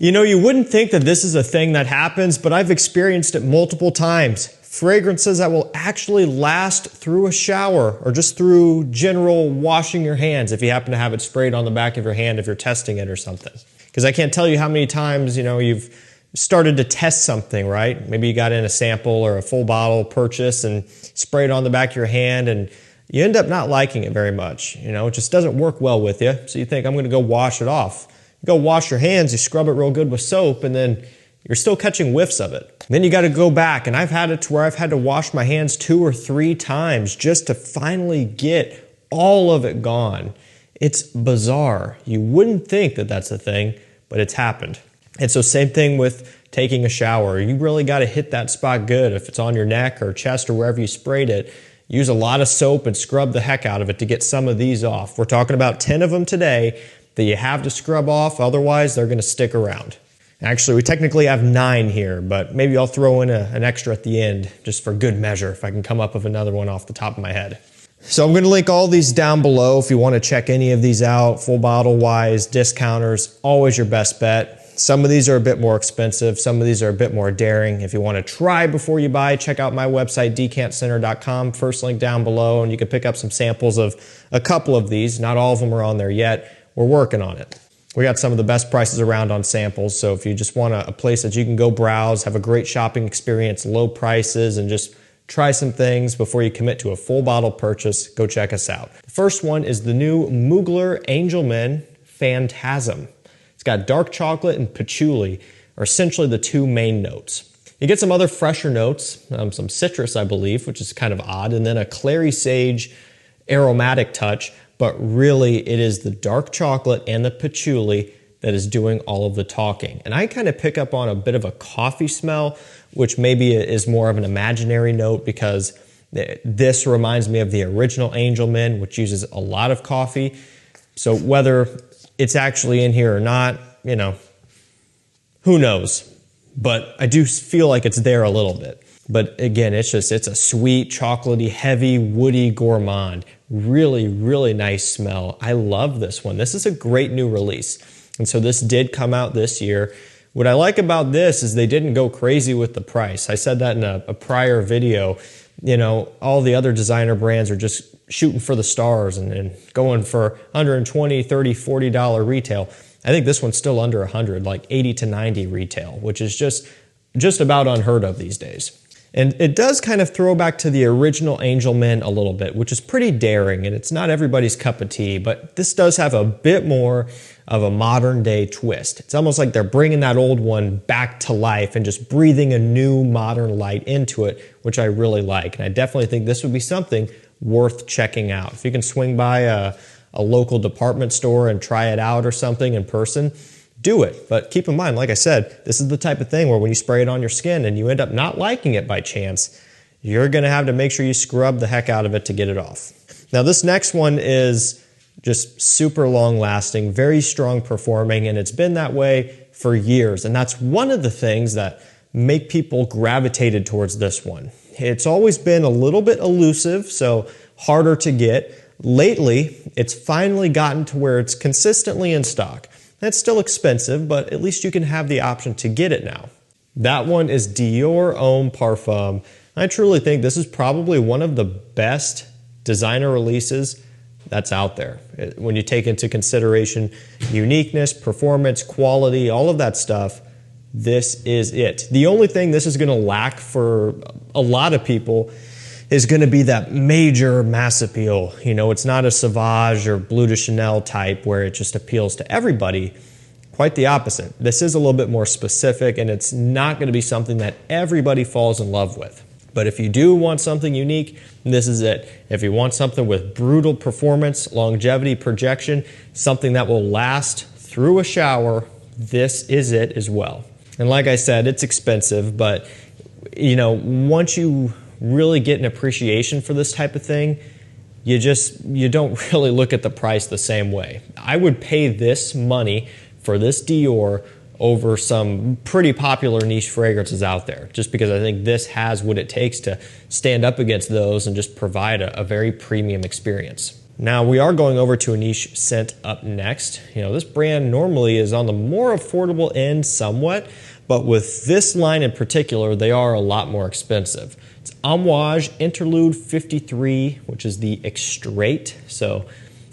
You know, you wouldn't think that this is a thing that happens, but I've experienced it multiple times. Fragrances that will actually last through a shower or just through general washing your hands if you happen to have it sprayed on the back of your hand if you're testing it or something. Because I can't tell you how many times, you know, you've started to test something, right? Maybe you got in a sample or a full bottle purchase and sprayed it on the back of your hand and you end up not liking it very much. You know, it just doesn't work well with you. So you think, I'm going to go wash it off. You go wash your hands, you scrub it real good with soap, and then you're still catching whiffs of it. Then you got to go back, and I've had it to where I've had to wash my hands 2 or 3 times just to finally get all of it gone. It's bizarre. You wouldn't think that that's a thing, but it's happened. And so same thing with taking a shower. You really got to hit that spot good. If it's on your neck or chest or wherever you sprayed it, use a lot of soap and scrub the heck out of it to get some of these off. We're talking about 10 of them today that you have to scrub off, otherwise they're going to stick around. Actually, we technically have 9 here, but maybe I'll throw in an extra at the end just for good measure if I can come up with another one off the top of my head. So I'm going to link all these down below if you want to check any of these out, full bottle wise, discounters, always your best bet. Some of these are a bit more expensive, some of these are a bit more daring. If you want to try before you buy, check out my website, decantcenter.com, first link down below, and you can pick up some samples of a couple of these. Not all of them are on there yet. We're working on it. We got some of the best prices around on samples, so if you just want a place that you can go browse, have a great shopping experience, low prices, and just try some things before you commit to a full bottle purchase, go check us out. The first one is the new Mugler Angelman Phantasm. It's got dark chocolate and patchouli are essentially the 2 main notes. You get some other fresher notes, some citrus, I believe, which is kind of odd, and then a clary sage aromatic touch, but really it is the dark chocolate and the patchouli that is doing all of the talking. And I kind of pick up on a bit of a coffee smell, which maybe is more of an imaginary note because this reminds me of the original Angelman, which uses a lot of coffee. So whether it's actually in here or not, you know, who knows? But I do feel like it's there a little bit. But again, it's a sweet, chocolatey, heavy, woody gourmand. Really, really nice smell. I love this one. This is a great new release. And so this did come out this year. What I like about this is they didn't go crazy with the price. I said that in a prior video. You know, all the other designer brands are just shooting for the stars and going for $120, $30, $40 retail. I think this one's still under 100, like 80 to 90 retail, which is just about unheard of these days. And it does kind of throw back to the original Angelman a little bit, which is pretty daring, and it's not everybody's cup of tea, but this does have a bit more of a modern day twist. It's almost like they're bringing that old one back to life and just breathing a new modern light into it, which I really like. And I definitely think this would be something worth checking out. If you can swing by a local department store and try it out or something in person, do it. But keep in mind, like I said, this is the type of thing where when you spray it on your skin and you end up not liking it by chance, you're going to have to make sure you scrub the heck out of it to get it off. Now this next one is just super long lasting, very strong performing, and it's been that way for years. And that's one of the things that make people gravitated towards this one. It's always been a little bit elusive, so harder to get. Lately, it's finally gotten to where it's consistently in stock. That's still expensive, but at least you can have the option to get it now. That one is Dior Homme Parfum. I truly think this is probably one of the best designer releases that's out there. When you take into consideration uniqueness, performance, quality, all of that stuff, this is it. The only thing this is going to lack for a lot of people is going to be that major mass appeal. You know, it's not a Sauvage or Bleu de Chanel type where it just appeals to everybody. Quite the opposite. This is a little bit more specific, and it's not going to be something that everybody falls in love with. But if you do want something unique, this is it. If you want something with brutal performance, longevity, projection, something that will last through a shower, this is it as well. And like I said, it's expensive, but you know, once you really get an appreciation for this type of thing, you don't really look at the price the same way. I would pay this money for this Dior over some pretty popular niche fragrances out there, just because I think this has what it takes to stand up against those and just provide a very premium experience. Now we are going over to a niche scent up next. You know, this brand normally is on the more affordable end somewhat, but with this line in particular, they are a lot more expensive. It's Amage Interlude 53, which is the Extrait. So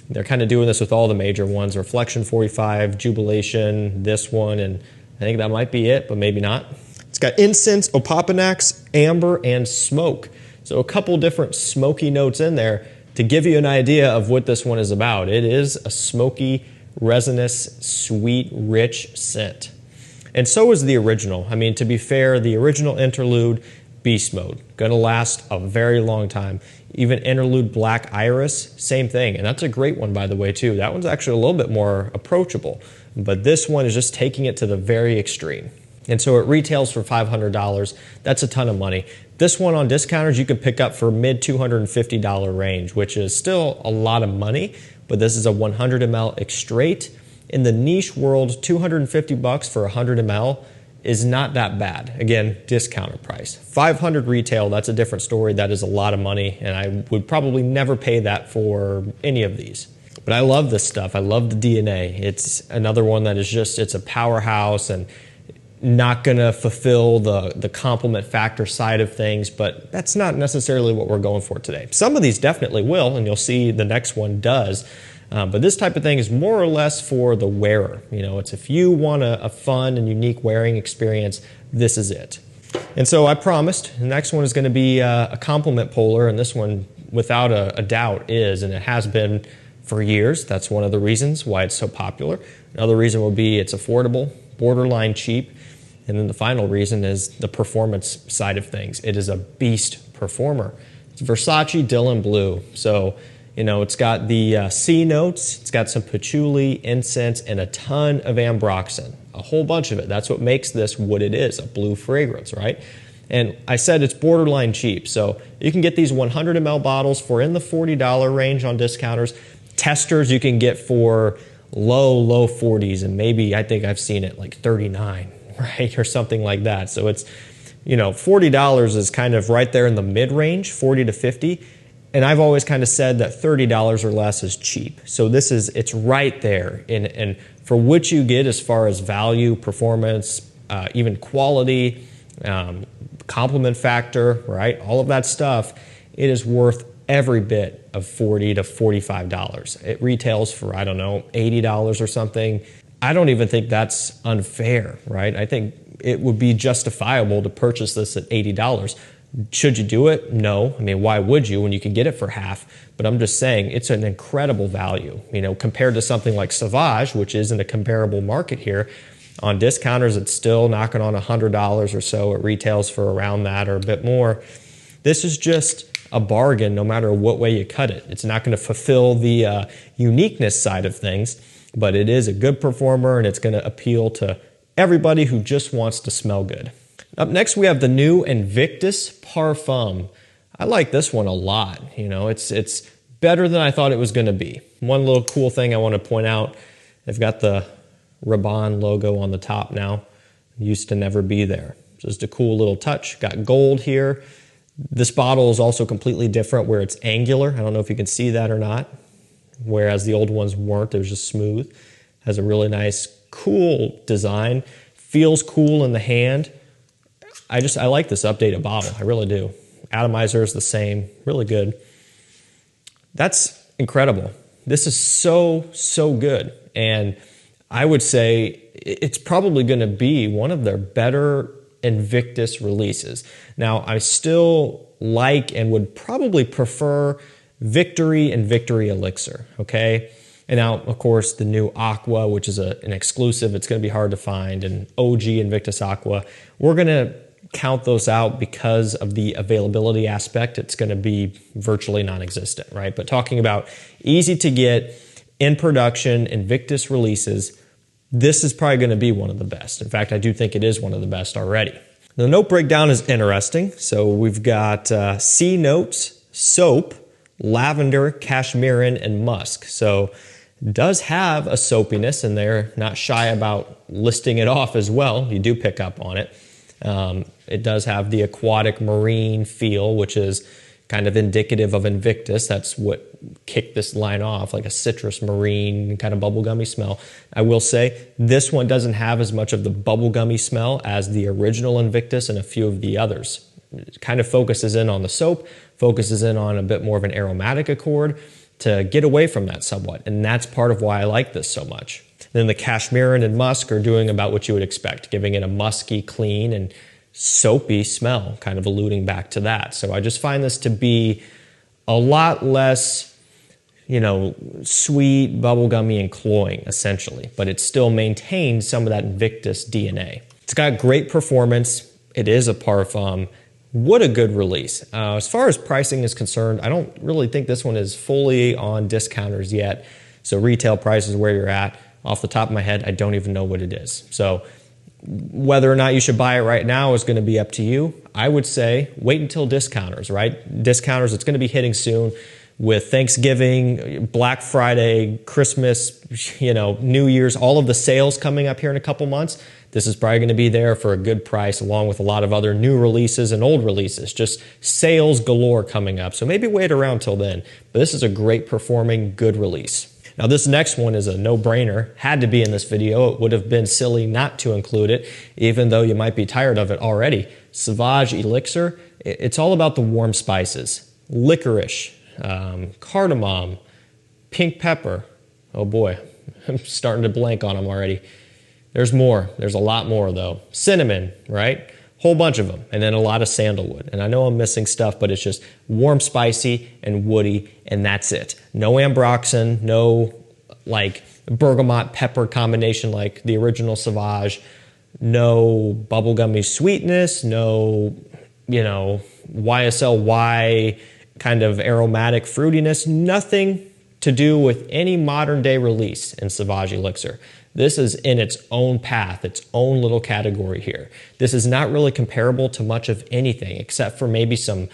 they're kind of doing this with all the major ones, Reflection 45, Jubilation, this one, and I think that might be it, but maybe not. It's got incense, opopanax, amber, and smoke. So a couple different smoky notes in there to give you an idea of what this one is about. It is a smoky, resinous, sweet, rich scent. And so is the original. I mean, to be fair, the original Interlude, beast mode. Gonna last a very long time. Even Interlude Black Iris, same thing. And that's a great one, by the way, too. That one's actually a little bit more approachable. But this one is just taking it to the very extreme. And so it retails for $500. That's a ton of money. This one on discounters you can pick up for mid $250 range, which is still a lot of money, but this is a 100 ml Extrait. In the niche world, 250 bucks for 100 ml is not that bad. Again, discounter price. 500 retail, that's a different story. That is a lot of money, and I would probably never pay that for any of these. But I love this stuff. I love the DNA. It's another one that is just, it's a powerhouse and not going to fulfill the complement factor side of things, but that's not necessarily what we're going for today. Some of these definitely will, and you'll see the next one does. But this type of thing is more or less for the wearer. You know, it's if you want a fun and unique wearing experience, this is it. And so I promised the next one is going to be a complement polar, and this one without a doubt is, and it has been for years. That's one of the reasons why it's so popular. Another reason would be it's affordable, borderline cheap. And then the final reason is the performance side of things. It is a beast performer. It's Versace Dylan Blue. So, you know, it's got the C notes, it's got some patchouli, incense, and a ton of ambroxan. A whole bunch of it. That's what makes this what it is, a blue fragrance, right? And I said it's borderline cheap. So you can get these 100 ml bottles for in the $40 range on discounters. Testers you can get for low 40s, and maybe I think I've seen it like 39. Right, or something like that. So it's, you know, $40 is kind of right there in the mid-range, 40 to 50. And I've always kind of said that $30 or less is cheap. So this is, it's right there. And for what you get as far as value, performance, even quality, complement factor, right, all of that stuff, it is worth every bit of $40 to $45. It retails for, I don't know, $80 or something. I don't even think that's unfair, right? I think it would be justifiable to purchase this at $80. Should you do it? No. I mean, why would you when you can get it for half? But I'm just saying it's an incredible value, you know, compared to something like Sauvage, which is in a comparable market here. On discounters, it's still knocking on $100 or so. It retails for around that or a bit more. This is just a bargain no matter what way you cut it. It's not going to fulfill the uniqueness side of things, but it is a good performer and it's going to appeal to everybody who just wants to smell good. Up next, we have the new Invictus Parfum. I like this one a lot. You know, it's better than I thought it was going to be. One little cool thing I want to point out, they've got the Rabanne logo on the top now. It used to never be there. Just a cool little touch. Got gold here. This bottle is also completely different where it's angular. I don't know if you can see that or not. Whereas the old ones weren't, it was just smooth. Has a really nice, cool design. Feels cool in the hand. I like this updated bottle, I really do. Atomizer is the same, really good. That's incredible. This is so good. And I would say it's probably gonna be one of their better Invictus releases. Now, I still like and would probably prefer Victory and Victory Elixir, okay? And now, of course, the new Aqua, which is an exclusive, it's going to be hard to find, and OG Invictus Aqua. We're going to count those out because of the availability aspect. It's going to be virtually non-existent, right? But talking about easy to get, in production, Invictus releases, this is probably going to be one of the best. In fact, I do think it is one of the best already. The note breakdown is interesting. So we've got C notes, soap, lavender, cashmeran, and musk. So it does have a soapiness, and they're not shy about listing it off as well. You do pick up on it. It does have the aquatic marine feel, which is kind of indicative of Invictus. That's what kicked this line off, like a citrus marine kind of bubblegummy smell. I will say this one doesn't have as much of the bubblegummy smell as the original Invictus and a few of the others. It kind of focuses in on the soap, focuses in on a bit more of an aromatic accord to get away from that somewhat. And that's part of why I like this so much. Then the cashmere and musk are doing about what you would expect, giving it a musky, clean, and soapy smell, kind of alluding back to that. So I just find this to be a lot less, you know, sweet, bubblegummy, and cloying, essentially. But it still maintains some of that Invictus DNA. It's got great performance. It is a parfum. What a good release. As far as pricing is concerned, I don't really think this one is fully on discounters yet. So retail price is where you're at. Off the top of my head, I don't even know what it is. So whether or not you should buy it right now is going to be up to you. I would say wait until discounters, right? Discounters, it's going to be hitting soon with Thanksgiving, Black Friday, Christmas, you know, New Year's, all of the sales coming up here in a couple months. This is probably going to be there for a good price, along with a lot of other new releases and old releases. Just sales galore coming up. So maybe wait around till then. But this is a great performing, good release. Now this next one is a no-brainer, had to be in this video. It would have been silly not to include it, even though you might be tired of it already. Saage Elixir, it's all about the warm spices. Licorice, cardamom, pink pepper. Oh boy, I'm starting to blank on them already. There's more, there's a lot more though. Cinnamon, right? Whole bunch of them, and then a lot of sandalwood. And I know I'm missing stuff, but it's just warm, spicy, and woody, and that's it. No ambroxan, no like bergamot pepper combination like the original Sauvage, no bubblegummy sweetness, no, you know, YSL kind of aromatic fruitiness, nothing to do with any modern day release in Saage Elixir. This is in its own path, its own little category here. This is not really comparable to much of anything except for maybe some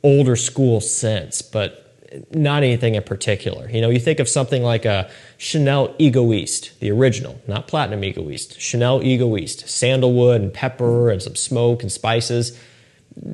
older school scents, but not anything in particular. You know, you think of something like a Chanel Egoiste, the original, not Platinum Egoiste, Chanel Egoiste, sandalwood and pepper and some smoke and spices.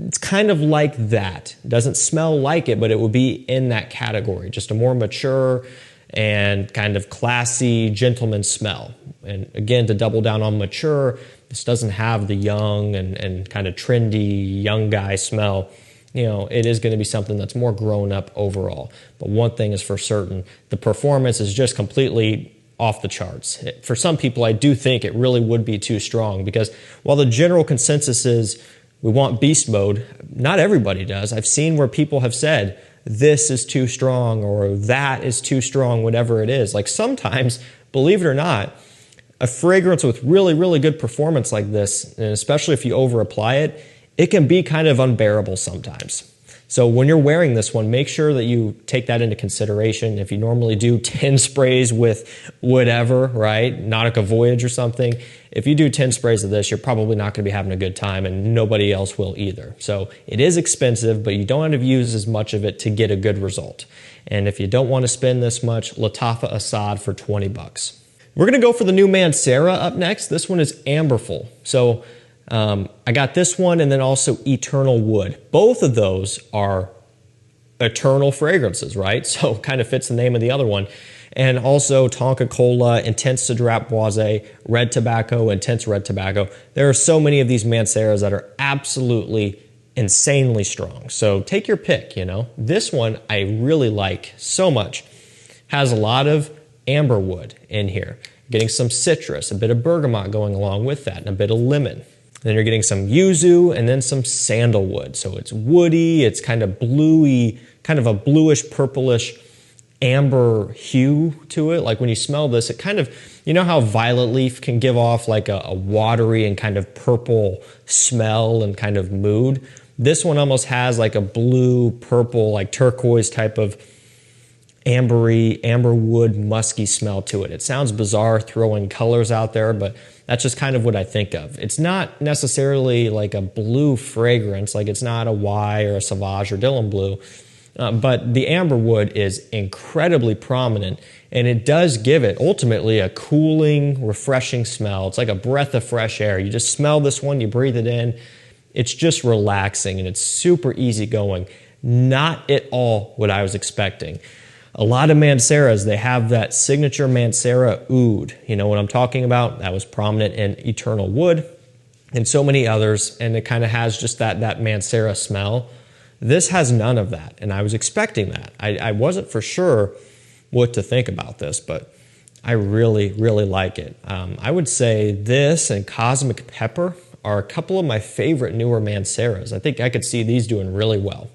It's kind of like that. It doesn't smell like it, but it would be in that category, just a more mature and kind of classy gentleman smell. And again, to double down on mature, this doesn't have the young and kind of trendy young guy smell. You know, it is going to be something that's more grown up overall. But one thing is for certain, the performance is just completely off the charts. For some people, I do think it really would be too strong, because while the general consensus is we want beast mode, not everybody does. I've seen where people have said, this is too strong or that is too strong, whatever it is. Like sometimes, believe it or not, a fragrance with really, really good performance like this, and especially if you over apply it, it can be kind of unbearable sometimes. So when you're wearing this one, make sure that you take that into consideration. If you normally do 10 sprays with whatever, right, Nautica Voyage or something, if you do 10 sprays of this, you're probably not going to be having a good time, and nobody else will either. So it is expensive, but you don't have to use as much of it to get a good result. And if you don't want to spend this much, Lattafa Assad for 20 bucks. We're going to go for the new Mancera up next. This one is Amberful. So I got this one and then also Eternal Wood. Both of those are eternal fragrances, right? So kind of fits the name of the other one. And also Tonka Cola, Intense Cedrat Boise, Red Tobacco, Intense Red Tobacco. There are so many of these Manceras that are absolutely insanely strong. So take your pick, you know. This one I really like so much. Has a lot of amber wood in here. Getting some citrus, a bit of bergamot going along with that, and a bit of lemon. Then you're getting some yuzu and then some sandalwood. So it's woody, it's kind of bluey, kind of a bluish, purplish, amber hue to it. Like when you smell this, it kind of, you know how violet leaf can give off like a watery and kind of purple smell and kind of mood? This one almost has like a blue, purple, like turquoise type of ambery, amberwood, musky smell to it. It sounds bizarre throwing colors out there, but that's just kind of what I think of. It's not necessarily like a blue fragrance, like it's not a Y or a Sauvage or Dylan Blue, but the amberwood is incredibly prominent, and it does give it ultimately a cooling, refreshing smell. It's like a breath of fresh air. You just smell this one, you breathe it in. It's just relaxing and it's super easy going. Not at all what I was expecting. A lot of Manceras, they have that signature Mancera oud. You know what I'm talking about? That was prominent in Eternal Wood and so many others, and it kind of has just that Mancera smell. This has none of that, and I was expecting that. I wasn't for sure what to think about this, but I really, really like it. I would say this and Cosmic Pepper are a couple of my favorite newer Manceras. I think I could see these doing really well.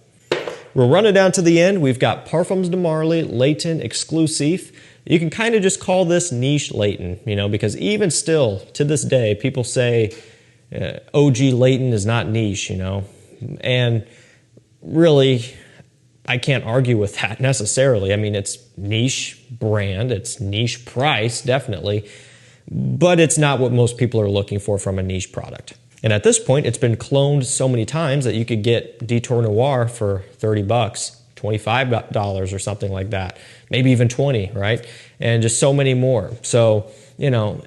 We're running down to the end. We've got Parfums de Marly, Laton Exclusive. You can kind of just call this niche Laton, you know, because even still, to this day, people say OG Laton is not niche, you know. And really, I can't argue with that necessarily. I mean, it's niche brand, it's niche price, definitely, but it's not what most people are looking for from a niche product. And at this point, it's been cloned so many times that you could get Detour Noir for 30 bucks, $25 or something like that, maybe even 20, right? And just so many more. So, you know,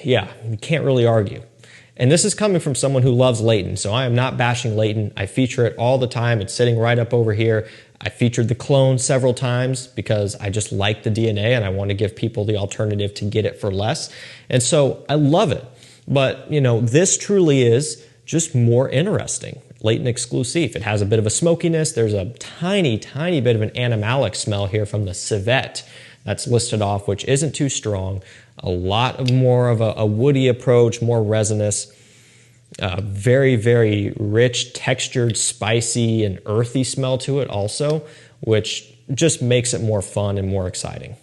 yeah, you can't really argue. And this is coming from someone who loves Laton, so I am not bashing Laton. I feature it all the time. It's sitting right up over here. I featured the clone several times because I just like the DNA and I want to give people the alternative to get it for less. And so I love it. But, you know, this truly is just more interesting. Laton Exclusive. It has a bit of a smokiness. There's a tiny, tiny bit of an animalic smell here from the civet that's listed off, which isn't too strong. A lot more of a woody approach, more resinous. Very, very rich, textured, spicy, and earthy smell to it also, which just makes it more fun and more exciting.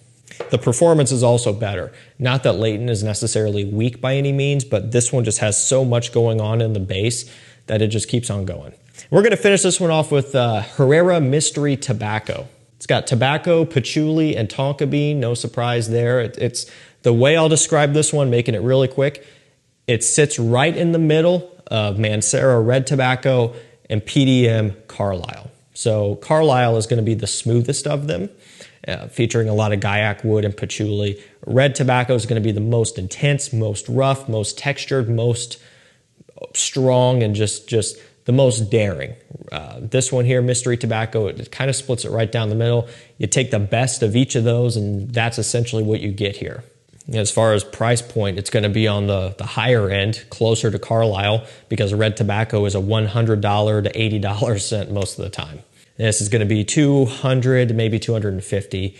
The performance is also better. Not that Laton is necessarily weak by any means, but this one just has so much going on in the base that it just keeps on going. We're going to finish this one off with Herrera Mystery Tobacco. It's got tobacco, patchouli, and tonka bean. No surprise there. It's the way I'll describe this one, making it really quick. It sits right in the middle of Mancera Red Tobacco and PDM Carlisle. So Carlisle is going to be the smoothest of them, featuring a lot of Gaiac wood and patchouli. Red Tobacco is going to be the most intense, most rough, most textured, most strong, and just the most daring. This one here, Mystery Tobacco, it kind of splits it right down the middle. You take the best of each of those, and that's essentially what you get here. As far as price point, it's going to be on the higher end, closer to Carlisle, because Red Tobacco is a $100 to $80 scent most of the time. This is going to be $200, maybe $250.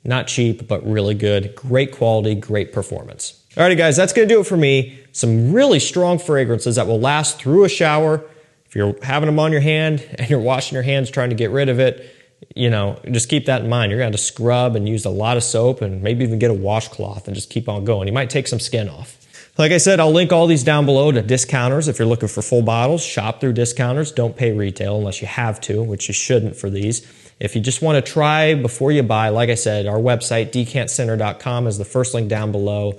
Not cheap, but really good. Great quality, great performance. Alrighty guys, that's going to do it for me. Some really strong fragrances that will last through a shower. If you're having them on your hand and you're washing your hands trying to get rid of it, you know, just keep that in mind. You're going to have to scrub and use a lot of soap and maybe even get a washcloth and just keep on going. You might take some skin off. Like I said, I'll link all these down below to discounters. If you're looking for full bottles, shop through discounters. Don't pay retail unless you have to, which you shouldn't for these. If you just want to try before you buy, like I said, our website, decantcenter.com, is the first link down below.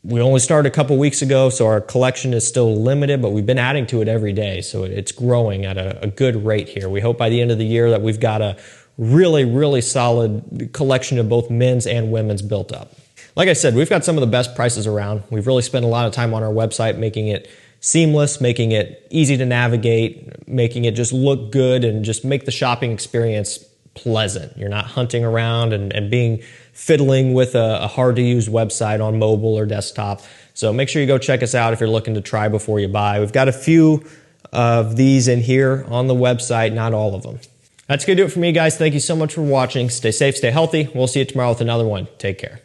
We only started a couple weeks ago, so our collection is still limited, but we've been adding to it every day, so it's growing at a good rate here. We hope by the end of the year that we've got a really, really solid collection of both men's and women's built up. Like I said, we've got some of the best prices around. We've really spent a lot of time on our website making it seamless, making it easy to navigate, making it just look good, and just make the shopping experience pleasant. You're not hunting around and fiddling with a hard-to-use website on mobile or desktop. So make sure you go check us out if you're looking to try before you buy. We've got a few of these in here on the website, not all of them. That's going to do it for me, guys. Thank you so much for watching. Stay safe, stay healthy. We'll see you tomorrow with another one. Take care.